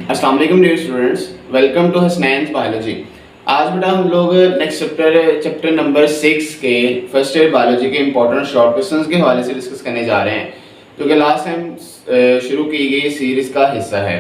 अस्सलाम वालेकुम dear students, welcome to Hasnain's biology. आज बेटा हम लोग नेक्स्ट चैप्टर नंबर 6 के फर्स्ट ईयर बायोलॉजी के इंपॉर्टेंट शॉर्ट क्वेश्चंस के हवाले से डिस्कस करने जा रहे हैं, जो कि लास्ट टाइम शुरू की गई सीरीज का हिस्सा है।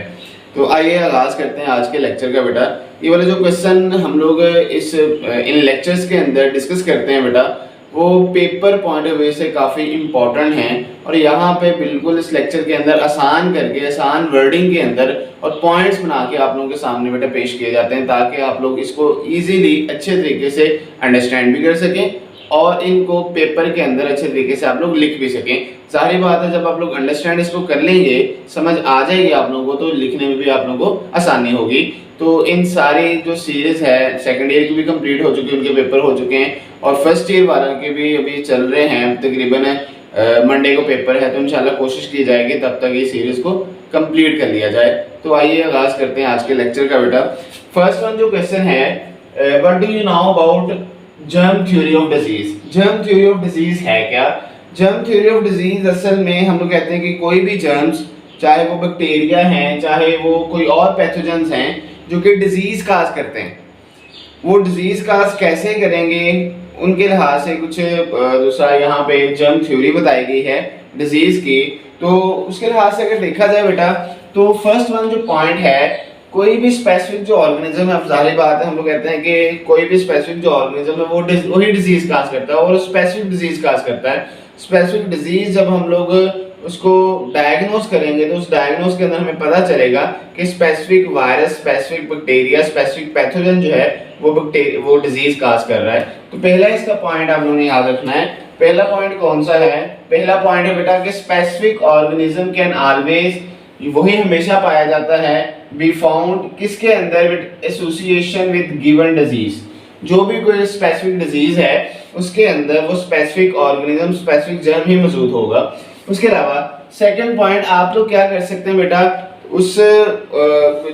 तो आइए आगाज करते हैं आज के लेक्चर का। बेटा ये वाले जो क्वेश्चन हम लोग इन लेक्चर्स के अंदर डिस्कस करते हैं बेटा, वो पेपर पॉइंट ऑफ व्यू से काफ़ी इम्पोर्टेंट हैं और यहाँ पे बिल्कुल इस लेक्चर के अंदर आसान करके आसान वर्डिंग के अंदर और पॉइंट्स बना के आप लोगों के सामने बेटा पेश किए जाते हैं, ताकि आप लोग इसको इजीली अच्छे तरीके से अंडरस्टैंड भी कर सकें और इनको पेपर के अंदर अच्छे तरीके से आप लोग लिख भी सकें। सारी बात है, जब आप लोग अंडरस्टैंड इसको कर लेंगे, समझ आ जाएगी आप लोगों को, तो लिखने में भी आप लोगों को आसानी होगी। तो इन सारी जो सीरीज है, सेकंड ईयर की भी कंप्लीट हो चुकी है, उनके पेपर हो चुके हैं और फर्स्ट ईयर वालों के भी अभी चल रहे हैं। तकरीबन मंडे को पेपर है, तो इंशाल्लाह कोशिश की जाएगी तब तक ये सीरीज को कंप्लीट कर लिया जाए। तो आइए आगाज करते हैं आज के लेक्चर का। बेटा फर्स्ट वन जो क्वेश्चन है, what do you know about germ theory of disease. Germ theory of disease है क्या? जर्म थ्योरी ऑफ डिजीज असल में हम लोग कहते हैं कि कोई भी जर्म्स, चाहे वो बैक्टीरिया हैं, चाहे वो कोई और पैथोजेंस हैं जो कि डिजीज काज करते हैं, वो डिजीज काज कैसे करेंगे उनके लिहाज से कुछ दूसरा यहाँ पे जर्म थ्योरी बताई गई है डिजीज की। तो उसके लिहाज से अगर देखा जाए बेटा, तो फर्स्ट वन जो पॉइंट है, कोई भी स्पेसिफिक जो ऑर्गेनिज्म है, अब जाहिर बात है हम लोग कहते हैं कि कोई भी स्पेसिफिक जो ऑर्गेनिज्म है वो वही डिजीज काज करता है और स्पेसिफिक डिजीज काज करता है। स्पेसिफिक डिजीज जब हम लोग उसको डायग्नोस करेंगे, तो उस डायग्नोस के अंदर हमें पता चलेगा कि specific virus, specific bacteria, specific pathogen जो है वो डिजीज काज कर रहा है। तो पहला इसका पॉइंट आप लोगों ने याद रखना है। पहला पॉइंट कौन सा है? पहला पॉइंट है बेटा कि स्पेसिफिक ऑर्गेनिज्म कैन ऑलवेज, वही हमेशा पाया जाता है, बी फाउंड किसके अंदर, with association with given disease. जो भी कोई स्पेसिफिक डिजीज है उसके अंदर वो स्पेसिफिक ऑर्गेनिज्म, स्पेसिफिक जर्म ही मौजूद होगा। उसके अलावा सेकंड पॉइंट आप लोग क्या कर सकते हैं बेटा, उस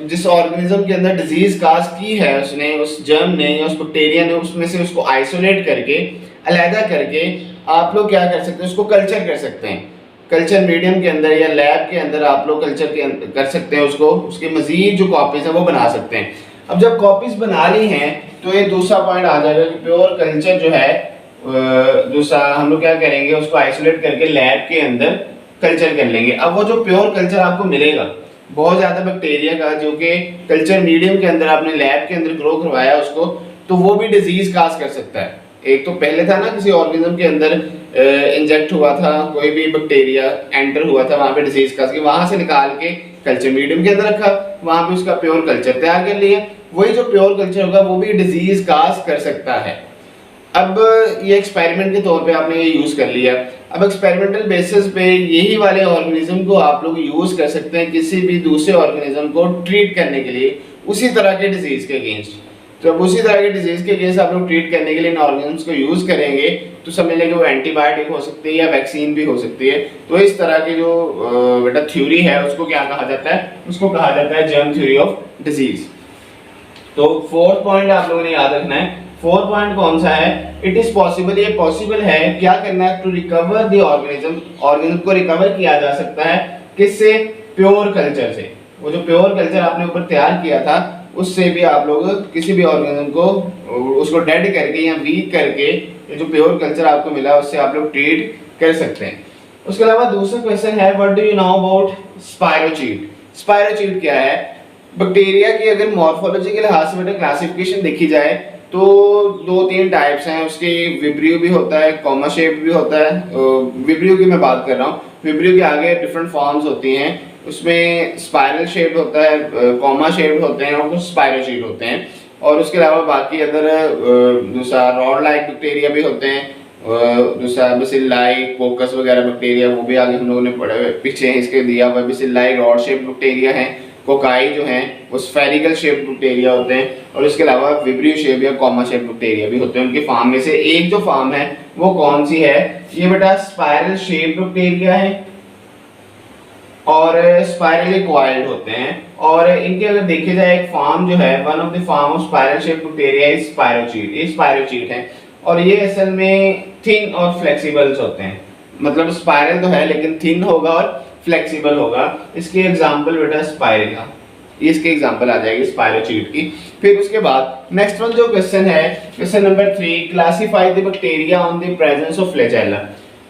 जिस ऑर्गेनिज्म के अंदर डिजीज काज की है उसने, उस जर्म ने या उस बैक्टीरिया ने, उसमें से उसको आइसोलेट करके, अलहदा करके आप लोग क्या कर सकते हैं, उसको कल्चर कर सकते हैं। कल्चर मीडियम के अंदर या लैब के अंदर आप लोग कल्चर के कर सकते हैं उसको, उसके मजीद जो कॉपीज है वो बना सकते हैं। अब जब कॉपीज बना ली हैं तो ये दूसरा पॉइंट आ जाएगा कि प्योर कल्चर जो है, दूसरा हम लोग क्या करेंगे, उसको आइसोलेट करके लैब के अंदर कल्चर कर लेंगे। अब वो जो प्योर कल्चर आपको मिलेगा बहुत ज्यादा बैक्टीरिया का, जो कि कल्चर मीडियम के अंदर आपने लैब के अंदर ग्रो करवाया उसको, तो वो भी डिजीज काज कर सकता है। एक तो पहले था ना, किसी ऑर्गेनिज्म के अंदर इंजेक्ट हुआ था, कोई भी बैक्टीरिया एंटर हुआ था, वहां पे डिजीज काज की, वहां से निकाल के कल्चर मीडियम के अंदर रखा, वहां पे उसका प्योर कल्चर तैयार कर लिया। वही जो प्योर कल्चर होगा वो भी डिजीज काज कर सकता है। अब ये एक्सपेरिमेंट के तौर पे आपने ये यूज कर लिया। अब एक्सपेरिमेंटल बेसिस पे यही वाले ऑर्गेनिज्म को आप लोग यूज कर सकते हैं किसी भी दूसरे ऑर्गेनिज्म को ट्रीट करने के लिए, उसी तरह के डिजीज के अगेंस्ट। तो अब उसी तरह के डिजीज के अगेंस्ट आप लोग ट्रीट करने के लिए इन ऑर्गेनिज्म्स को यूज करेंगे, तो समझ लेंगे वो एंटीबायोटिक हो सकती है या वैक्सीन भी हो सकती है। तो इस तरह की जो बेटा थ्योरी है उसको क्या कहा जाता है? उसको कहा जाता है जर्म थ्योरी ऑफ डिजीज। तो फोर्थ पॉइंट आप लोगों ने याद रखना है। फोर्थ पॉइंट कौन सा है? इट इज पॉसिबल, ये पॉसिबल है, क्या करना है, to recover the organism, organism को रिकवर किया जा सकता है किससे? प्योर कल्चर से। वो जो प्योर कल्चर आपने ऊपर तैयार किया था उससे भी आप लोग किसी भी ऑर्गेनिज्म को उसको डेड करके या वीक करके, ये जो प्योर कल्चर आपको मिला उससे आप लोग ट्रीट कर सकते हैं। उसके अलावा दूसरा क्वेश्चन है, what do you know about spirochete. Spirochete क्या है? बैक्टीरिया की अगर मॉर्फोलॉजी के लिहाज से बेटा क्लासिफिकेशन देखी जाए तो दो तीन टाइप्स हैं उसके। विब्रियो भी होता है, कॉमा शेप भी होता है। विब्रियो की मैं बात कर रहा हूँ, विब्रियो के आगे डिफरेंट फॉर्म्स होती हैं, उसमें स्पाइरल शेप होता है, कॉमा शेप होते हैं और कुछ स्पायरोचीट होते हैं। और उसके अलावा बाकी अदर दूसरा रॉड लाइक बैक्टीरिया भी होते हैं, दूसरा बेसिलाई, कोकस वगैरह बैक्टीरिया, वो भी आगे हम लोगों ने पढ़े पीछे इसके दिया हुआ। बेसिलाई रॉड शेप बैक्टीरिया है, कोकाई जो हैं वो स्फेरिकल शेप बैक्टीरिया होते हैं, और इसके अलावा विब्रियो शेप या कॉमा शेप बैक्टीरिया भी होते हैं। उनके फार्म में से एक जो फार्म है वो कौन सी है? ये बेटा स्पाइरल शेप बैक्टीरिया है और स्पाइरली कॉइल्ड होते हैं। और इनके अगर देखे जाए एक फार्म जो है, one of the form of spiral shape bacteria is spirochete. ये स्पायरोचीट है और ये असल में थिन और फ्लेक्सिबल्स होते हैं, मतलब स्पाइरल तो है लेकिन थिन होगा और फ्लेक्सिबल होगा। इसके एग्जांपल बेटा स्पाइरुला, ये इसके एग्जांपल आ जाएगी स्पायरोचीट की। फिर उसके बाद नेक्स्ट वन जो क्वेश्चन है, question number 3, classify the bacteria on the presence of flagella.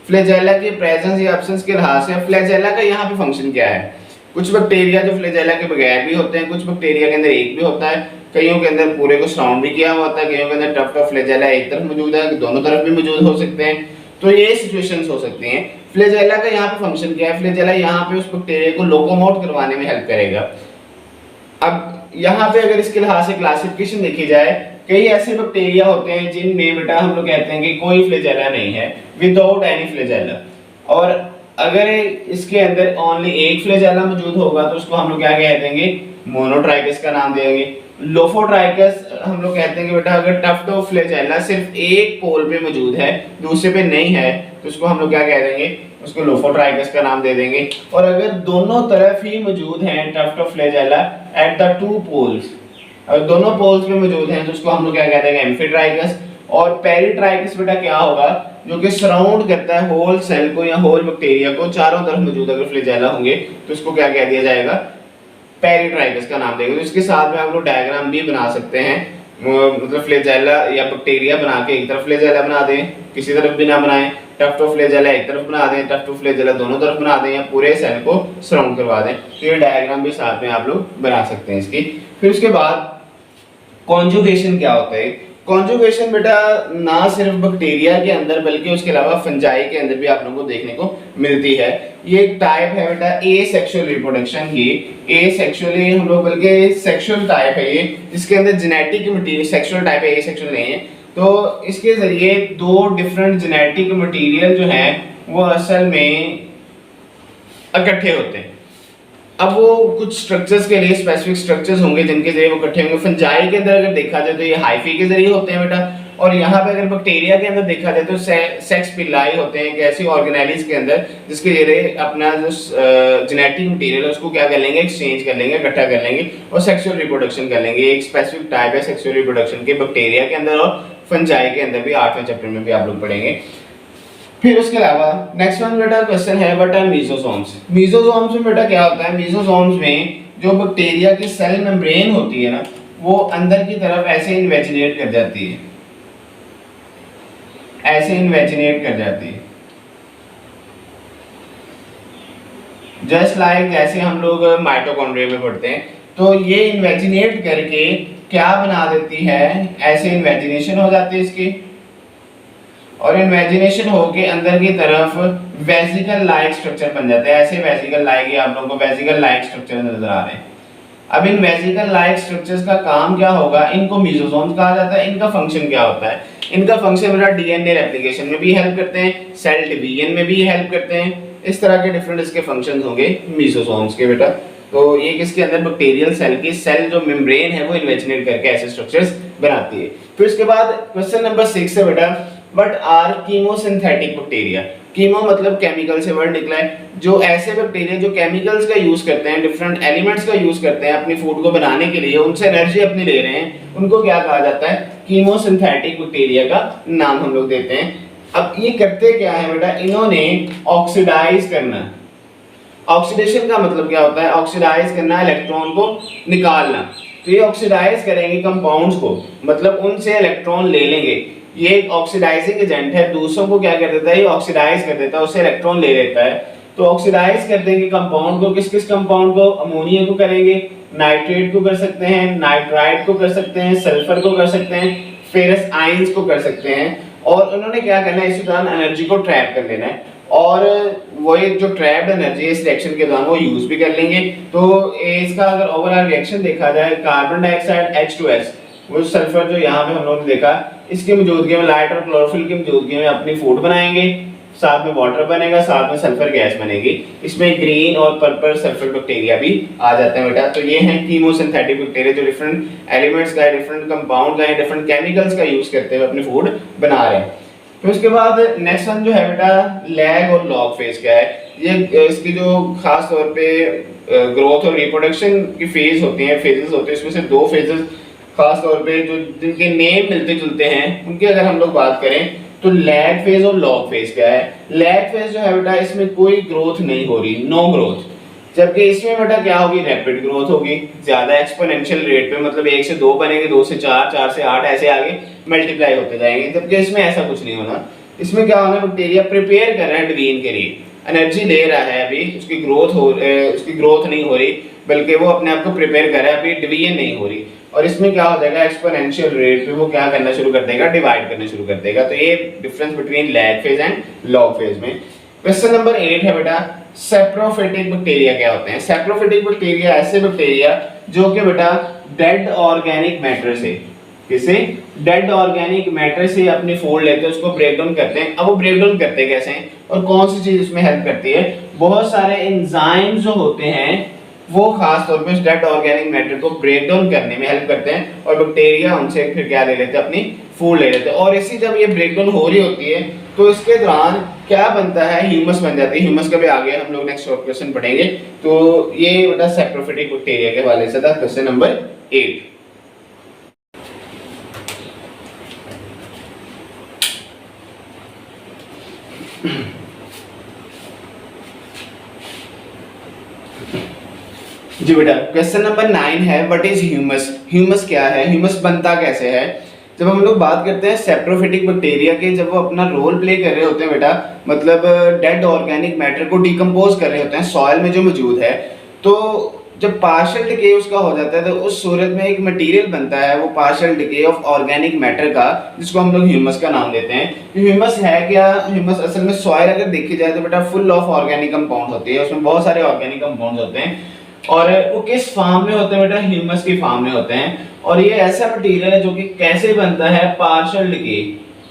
Flagella की प्रेजेंस या एब्सेंस के लिहाज से फ्लैजेला का यहाँ पे फंक्शन क्या है। कुछ बैक्टीरिया जो फ्लैजेला के बगैर भी होते हैं, कुछ बैक्टीरिया के अंदर एक भी होता है, कईयों के अंदर पूरे को सराउंड भी किया हुआ होता है, कईयों के अंदर टफ्ट ऑफ फ्लैजेला एक तरफ मौजूद है, दोनों तरफ भी मौजूद हो सकते हैं। तो ये सिचुएशंस हो सकती हैं। फ्लैजेला का यहाँ पे फंक्शन क्या है, फ्लैजेला यहाँ पे उस बैक्टीरिया को लोकोमोट करवाने में हेल्प करेगा। अब यहाँ पे अगर इसके लिहाज से क्लासिफिकेशन देखी जाए, कई ऐसे बैक्टीरिया होते हैं जिनमें बेटा हम लोग कहते हैं कि कोई फ्लैजेला नहीं है, विदाउट एनी फ्लैजेला, और अगर इसके अंदर ओनली एक फ्लैजेला मौजूद होगा तो उसको हम लोग क्या कह देंगे, मोनोट्राइकस का नाम देंगे। लोफोट्राइकस हम लोग कहते हैं कि बेटा अगर टफ्ट ऑफ फ्लैजेला सिर्फ एक पोल पे मौजूद है, दूसरे पे नहीं है, तो उसको हम लोग क्या कह देंगे, उसको लोफोट्राइकस का नाम दे देंगे। और अगर दोनों तरफ ही मौजूद हैं tuft of flagella at the two poles, अगर दोनों पोल्स पे मौजूद हैं तो उसको हम लोग क्या कह देंगे, एम्फीट्राइकस। और पेरिट्राइकस बेटा क्या होगा, जो कि सराउंड करता है होल सेल को या होल बैक्टीरिया को, चारों तरफ मौजूद अगर फ्लैजेला होंगे तो उसको क्या कह दिया जाएगा, पेरिट्राइकस का नाम देंगे। तो इसके साथ में आप लोग डायग्राम भी बना सकते हैं, मतलब फ्लैजेला या बैक्टीरिया बना के एक तरफ फ्लैजेला बना दें, किसी तरफ भी ना बनाएं, टफ्ट ऑफ फ्लैजेला एक तरफ बना दें, टफ्ट ऑफ फ्लैजेला दोनों तरफ बना दें, या पूरे सेल को सराउंड करवा दें। तो ये डायग्राम भी साथ में आप लोग बना सकते हैं इसकी। फिर उसके बाद कॉन्जुगेशन क्या होता है। कॉन्जुगेशन बेटा ना सिर्फ बैक्टीरिया के अंदर बल्कि उसके अलावा फंजाई के अंदर भी आप लोगों को देखने को मिलती है। ये एक टाइप है बेटा एसेक्सुअल रिप्रोडक्शन की, एसेक्सुअली हम लोग बल्कि सेक्सुअल टाइप है ये, जिसके अंदर जेनेटिक मटेरियल, सेक्सुअल टाइप है, एसेक्सुअल नहीं है। तो इसके जरिए दो डिफरेंट जेनेटिक मटेरियल जो है वो असल में इकट्ठे होते हैं। अब वो कुछ स्ट्रक्चर्स के लिए स्पेसिफिक स्ट्रक्चर्स होंगे जिनके जरिए वो इकट्ठे होंगे। फंजाई के अंदर अगर देखा जाए तो ये हाइफी के जरिए होते हैं बेटा, और यहाँ पे अगर बैक्टीरिया के अंदर देखा जाए तो सेक्स पिलाई होते हैं, ऐसी ऑर्गेनेलिज के अंदर जिसके जरिए अपना जो जेनेटिक मटेरियल है उसको क्या कर लेंगे, एक्सचेंज कर लेंगे, इकट्ठा कर लेंगे और सेक्सुअल रिप्रोडक्शन कर लेंगे। एक स्पेसिफिक टाइप है सेक्सुअल रिप्रोडक्शन के बैक्टीरिया के अंदर, और फंजाई के अंदर भी 8वें चैप्टर में भी आप लोग पढ़ेंगे। फिर उसके अलावा नेक्स्ट वन बेटा क्वेश्चन है बेटा मीजोसोम्स। मीजोसोम्स में बेटा क्या होता है, मीजोसोम्स में जो बैक्टीरिया की सेल मेम्ब्रेन होती है ना, वो अंदर की तरफ ऐसे इन्वेजिनेट कर जाती है, ऐसे इन्वेजिनेट कर जाती है, जस्ट लाइक जैसे हम लोग माइटोकॉन्ड्रिया में पढ़ते हैं। तो ये इन्वेजिनेट करके क्या बना देती है, ऐसे इन्वेजिनेशन हो जाती है इसकी, और इन्वेजिनेशन होके अंदर की तरफ वेसिकल लाइक स्ट्रक्चर बन जाते हैं। ऐसे वेसिकल लाइक, ये आप लोगों को वेसिकल लाइक स्ट्रक्चर नजर आ रहे हैं। अब इन वेसिकल लाइक स्ट्रक्चर्स का काम क्या होगा, इनको मीजोसोम्स कहा जाता है। इनका फंक्शन क्या होता है, इनका फंक्शन बेटा डीएनए रेप्लिकेशन में भी हेल्प करते हैं, सेल डिवीजन में भी हेल्प करते हैं। इस तरह के डिफरेंट इसके फंक्शंस होंगे मीजोसोम्स के बेटा। तो ये किसके अंदर, बैक्टीरियल सेल की सेल जो मेम्ब्रेन है वो इन्वेजिनेट करके ऐसे स्ट्रक्चर्स बनाती है। फिर उसके बाद क्वेश्चन नंबर 6 है बेटा, what are chemosynthetic bacteria. Chemo मतलब केमिकल से वर्ड निकला है, जो ऐसे बैक्टीरिया जो केमिकल्स का यूज करते हैं, डिफरेंट एलिमेंट्स का यूज करते हैं अपनी फूड को बनाने के लिए, उनसे एनर्जी अपनी ले रहे हैं, उनको क्या कहा जाता है, कीमोसिंथेटिक बैक्टीरिया का नाम हम लोग देते हैं। अब ये करते क्या है बेटा, इन्होंने ऑक्सीडाइज करना। ऑक्सीडेशन का मतलब क्या होता है, ऑक्सीडाइज करना, इलेक्ट्रॉन को निकालना। तो ये ऑक्सीडाइज करेंगे कंपाउंड्स को, मतलब उनसे इलेक्ट्रॉन ले लेंगे। ये एक ऑक्सीडाइजिंग एजेंट है, दूसरों को क्या कर देता है, ये ऑक्सीडाइज कर देता है, उससे इलेक्ट्रॉन ले लेता है। तो ऑक्सीडाइज कर देंगे कंपाउंड को, किस किस कंपाउंड को, अमोनिया को करेंगे, नाइट्रेट को कर सकते हैं, नाइट्राइट को कर सकते हैं, सल्फर को कर सकते हैं, फेरस आयंस को कर सकते हैं। और उन्होंने क्या करना है, इसी दौरान एनर्जी को ट्रैप कर लेना है, और वो एक जो ट्रैप्ड एनर्जी है इस रिएक्शन के दौरान वो यूज भी कर लेंगे। तो इसका अगर ओवरऑल रिएक्शन देखा जाए, कार्बन डाइऑक्साइड H2S, वो सल्फर जो यहाँ पे हम लोगों ने देखा, इसकी मौजूदगी में, लाइट और क्लोरोफिल की मौजूदगी में अपनी फूड बनाएंगे, साथ में वाटर बनेगा, साथ में सल्फर गैस बनेगी। इसमें ग्रीन और पर्पल सल्फर बैक्टीरिया भी आ जाते हैं बेटा। तो ये हैं कीमोसिंथेटिक बैक्टीरिया जो डिफरेंट एलिमेंट्स का, डिफरेंट कंपाउंड का, डिफरेंट केमिकल्स का यूज करते हुए अपनी फूड बना रहे हैं। फिर उसके बाद नेक्स्ट वन जो है बेटा, लैग और लॉग फेज क्या है। ये इसकी जो खास तौर पे ग्रोथ और रिप्रोडक्शन की फेज होती हैं, फेजेस होते हैं, इसमें से दो फेजेस खास तौर पे जो जिनके नेम मिलते जुलते हैं उनकी अगर हम लोग बात करें तो लैग फेज और लॉग फेज क्या है। लैग फेज जो है बेटा, इसमें कोई ग्रोथ नहीं हो रही, नो ग्रोथ। जबकि इसमें बेटा क्या होगी, रैपिड ग्रोथ होगी, ज्यादा एक्सपोनेंशियल रेट पे, मतलब 1 से 2 बनेंगे, 2 से 4, 4 से 8 ऐसे आगे मल्टीप्लाई होते जाएंगे। जबकि इसमें ऐसा कुछ नहीं होना। इसमें क्या होना, बैक्टीरिया प्रिपेयर कर रहा है डिवीजन के लिए, एनर्जी ले रहा है, अभी उसकी ग्रोथ नहीं हो रही, बल्कि वो अपने आप को प्रिपेयर कर रहा है, अभी डिवीजन नहीं हो रही। और इसमें क्या हो जाएगा, एक्सपोनेंशियल रेट पे वो क्या करना शुरू कर देगा, डिवाइड करना शुरू कर देगा। तो ये difference between lag phase and log phase में। क्वेश्चन नंबर 8 है बेटा, सेप्रोफिटिक बैक्टीरिया क्या होते हैं। सेप्रोफिटिक बैक्टीरिया ऐसे बैक्टीरिया जो कि बेटा डेड ऑर्गेनिक मैटर से, किसे, डेड ऑर्गेनिक मैटर से अपनी फूड लेते हैं, उसको ब्रेक डाउन करते हैं। अब वो ब्रेक डाउन करते कैसे हैं और कौन सी चीज उसमें हेल्प करती है, बहुत सारे एंजाइम जो होते हैं वो खास तौर पे डेड ऑर्गेनिक मैटर को ब्रेक डाउन करने में हेल्प करते हैं, और बैक्टीरिया उनसे फिर क्या ले लेते हैं, अपनी फूड ले लेते हैं। और इसी जब ये ब्रेक डाउन हो रही होती है तो इसके दौरान क्या बनता है, ह्यूमस बन जाती है। ह्यूमस का भी आगे हम लोग नेक्स्ट क्वेश्चन पढ़ेंगे। तो ये बेटा सेप्रोफिटिक बैक्टीरिया के हवाले से था क्वेश्चन नंबर 8। जी बेटा, क्वेश्चन नंबर 9 है, व्हाट इज ह्यूमस। ह्यूमस क्या है, ह्यूमस बनता कैसे है। जब हम लोग बात करते हैं सेप्रोफिटिक बैक्टीरिया के, जब वो अपना रोल प्ले कर रहे होते हैं बेटा, मतलब डेड ऑर्गेनिक मैटर को डिकम्पोज कर रहे होते हैं सॉइल में जो मौजूद है, तो जब पार्शियल डिके उसका हो जाता है तो उस सूरत में एक मटेरियल बनता है, वो partial decay of organic matter का, जिसको हम लोग ह्यूमस का नाम देते हैं। ह्यूमस है क्या, ह्यूमस असल में सॉइल अगर देखी जाए तो बेटा फुल ऑफ ऑर्गेनिक कंपाउंड होती है, उसमें बहुत सारे ऑर्गेनिक कंपाउंड होते हैं। और वो किस फॉर्म में होते हैं बेटा, ह्यूमस की फॉर्म में होते हैं। और ये ऐसा मटेरियल है जो कि कैसे बनता है, पार्शियल डिके,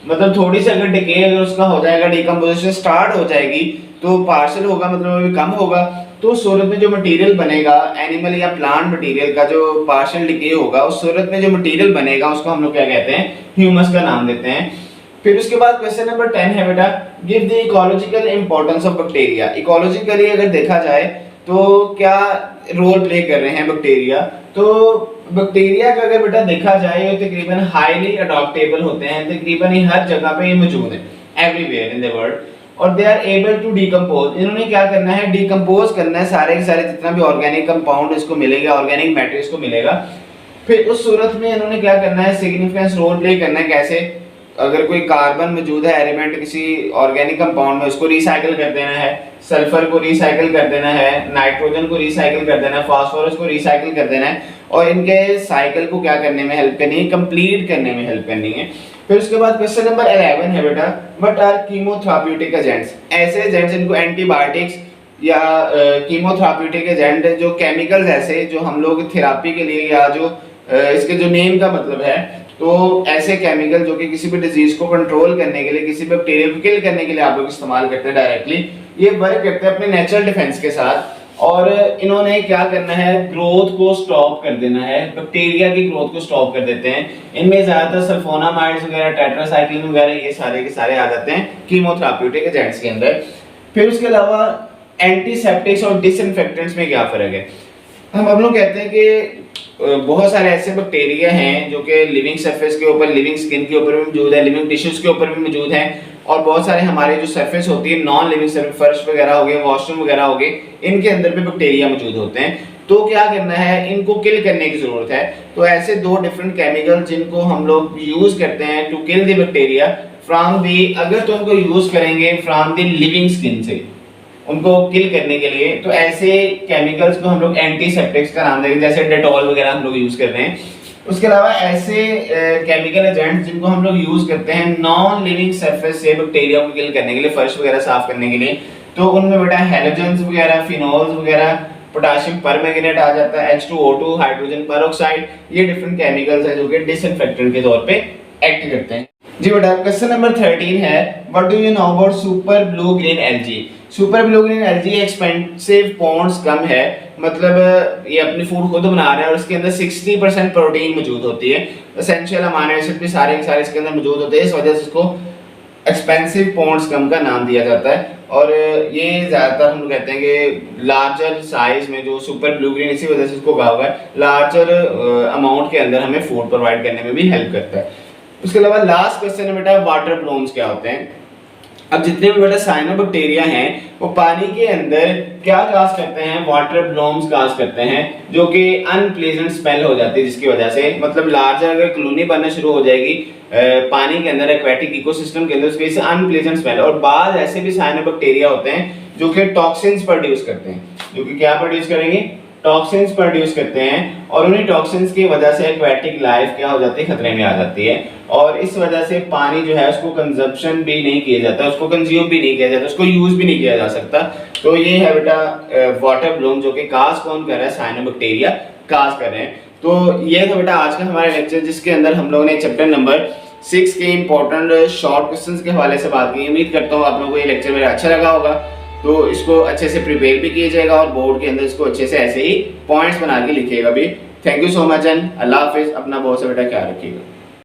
मतलब थोड़ी सी अगर डिके अगर उसका हो जाएगा, डिकम्पोजिशन स्टार्ट हो जाएगी तो पार्शियल होगा, मतलब अभी कम होगा, तो उस सूरत में जो मटेरियल बनेगा एनिमल या प्लांट मटेरियल का, जो पार्शियल डिके होगा, उस सूरत में जो मटेरियल बनेगा उसको हम लोग क्या कहते हैं, ह्यूमस का नाम देते हैं। फिर उसके बाद क्वेश्चन नंबर 10 है बेटा, give the ecological importance of bacteria. Ecologically अगर देखा जाए तो क्या रोल प्ले कर रहे हैं बैक्टीरिया। तो बैक्टीरिया का अगर बेटा देखा जाए तो तकरीबन हाईली अडॉप्टेबल होते हैं, तकरीबन हर जगह पे ये मौजूद है, एवरीवेयर इन द वर्ल्ड। और they are able to decompose, इन्होंने क्या करना है, डिकम्पोज करना है सारे के सारे जितना भी ऑर्गेनिक कंपाउंड इसको मिलेगा, ऑर्गेनिक मैटर इसको मिलेगा। फिर उस सूरत में इन्होंने क्या करना है, सिग्निफिकेंस रोल प्ले करना है। कैसे, अगर कोई कार्बन मौजूद है एलिमेंट किसी ऑर्गेनिक कंपाउंड में, उसको रिसाइकिल कर देना है, सल्फर को रिसाइकिल कर देना है, नाइट्रोजन को रिसाइकिल कर देना है, फास्फोरस को रिसाइकिल कर देना है, और इनके साइकिल को क्या करने में हेल्प करनी है, कंप्लीट करने में हेल्प करनी है। फिर उसके बाद क्वेश्चन नंबर 11 है बेटा, व्हाट आर कीमोथेराप्यूटिक एजेंट्स। ऐसे एजेंट्स जिनको एंटीबायोटिक्स या कीमोथेराप्यूटिक एजेंट, जो केमिकल्स ऐसे जो हम लोग थेरापी के लिए, या जो इसके जो नेम का मतलब है, तो ऐसे केमिकल जो कि किसी भी डिजीज को कंट्रोल करने के लिए, किसी भी बैक्टीरिया को किल करने के लिए आप लोग इस्तेमाल करते हैं डायरेक्टली, ये वर्क करते हैं अपने नेचुरल डिफेंस के साथ। और इन्होंने क्या करना है, ग्रोथ को स्टॉप कर देना है, बैक्टीरिया की ग्रोथ को स्टॉप कर देते हैं। इनमें ज्यादातर सल्फोनामाइड्स वगैरह, टेट्रासाइक्लिन वगैरह, ये सारे के सारे आ जाते हैं कीमोथेराप्यूटिक एजेंट्स के अंदर। फिर उसके अलावा एंटीसेप्टिक्स और डिसइंफेक्टेंट्स में क्या फर्क है। हम लोग कहते हैं कि बहुत सारे ऐसे बैक्टीरिया हैं जो कि लिविंग सरफेस के ऊपर, लिविंग स्किन के ऊपर भी मौजूद है, लिविंग टिश्यूज के ऊपर भी मौजूद हैं, और बहुत सारे हमारे जो सरफेस होती है नॉन लिविंग सरफेस, फर्श वगैरह हो गए, वॉशरूम वगैरह हो गए, इनके अंदर भी बैक्टीरिया मौजूद होते हैं। तो क्या करना है, इनको किल करने की जरूरत है। तो ऐसे दो डिफरेंट केमिकल जिनको हम लोग यूज करते हैं to kill the bacteria from the, अगर तो उनको यूज करेंगे फ्रॉम द लिविंग स्किन से, उनको किल करने के लिए, तो ऐसे केमिकल्स को हम लोग एंटीसेप्टिक्स का नाम देंगे, जैसे डेटॉल वगैरह हम लोग यूज कर रहे हैं। उसके अलावा ऐसे केमिकल एजेंट्स जिनको हम लोग यूज करते हैं नॉन लिविंग सरफेस से बैक्टीरिया को किल करने के लिए, फर्श वगैरह साफ करने के लिए, तो उनमें बेटा हैलोजेंस वगैरह, फिनोल्स वगैरह, पोटेशियम परमैंगनेट आ जाता है, H2O2, हाइड्रोजन पेरोक्साइड, ये डिफरेंट केमिकल्स हैं जो कि डिसइंफेक्टेंट के तौर पे एक्ट करते हैं। जी बेटा, क्वेश्चन नंबर 13 है, what do you know about super blue green algae. Super blue green algae expensive ponds कम है, मतलब ये अपनी फूड खुद बना रहा है और इसके अंदर 60% प्रोटीन मौजूद होती है, एसेंशियल अमीनो एसिड भी सारे के सारे इसके अंदर मौजूद होते हैं, इस वजह से इसको एक्सपेंसिव पॉन्ड्स कम का नाम दिया जाता है। और ये ज़्यादातर हम कहते हैं कि लार्जर साइज में जो सुपर ब्लू ग्रीन, इसी वजह से इसको कहा हुआ है, लार्जर अमाउंट के अंदर हमें फूड प्रोवाइड करने में भी हेल्प करता है। उसके अलावा लास्ट क्वेश्चन है बेटा, वाटर प्लूम्स क्या होते हैं। अब जितने भी बेटा साइनोबैक्टीरिया हैं वो पानी के अंदर क्या काज करते हैं, वाटर ब्लोम्स काज करते हैं, जो कि अनप्लेजेंट स्मेल हो जाती है, जिसकी वजह से मतलब लार्जर अगर कॉलोनी बनना शुरू हो जाएगी पानी के अंदर एक्वेटिक इकोसिस्टम के अंदर, उसकी वजह से अनप्लेजेंट स्मेल। और बाद ऐसे भी साइनोबैक्टीरिया होते हैं जो कि टॉक्सिन्स प्रोड्यूस करते हैं, जो कि क्या प्रोड्यूस करेंगे, टॉक्सिन्स प्रोड्यूस करते हैं, और उन्हीं टॉक्सिन्स की वजह से एक्वेटिक लाइफ क्या हो जाती है, खतरे में आ जाती है। और इस वजह से पानी जो है उसको कंजप्शन भी नहीं किया जाता, उसको कंज्यूम भी नहीं किया जाता, उसको यूज भी नहीं किया जा सकता। तो ये है बेटा वाटर ब्लूम, जो कि काज कौन कर रहा है, साइनोबैक्टीरिया काज कर रहे हैं। तो ये था बेटा आज का हमारा लेक्चर, जिसके अंदर हम लोगों ने चैप्टर नंबर 6 के इंपॉर्टेंट शॉर्ट क्वेश्चंस के हवाले से बात की। उम्मीद करता हूँ आप लोगों को ये लेक्चर मेरा अच्छा लगा होगा, तो इसको अच्छे से प्रिपेयर भी कीजिएगा और बोर्ड के अंदर इसको अच्छे से ऐसे ही पॉइंट्स बना के लिखिएगा भी। Thank you so much and अल्लाह हाफिज। अपना बहुत सा बेटा ख्याल रखिएगा।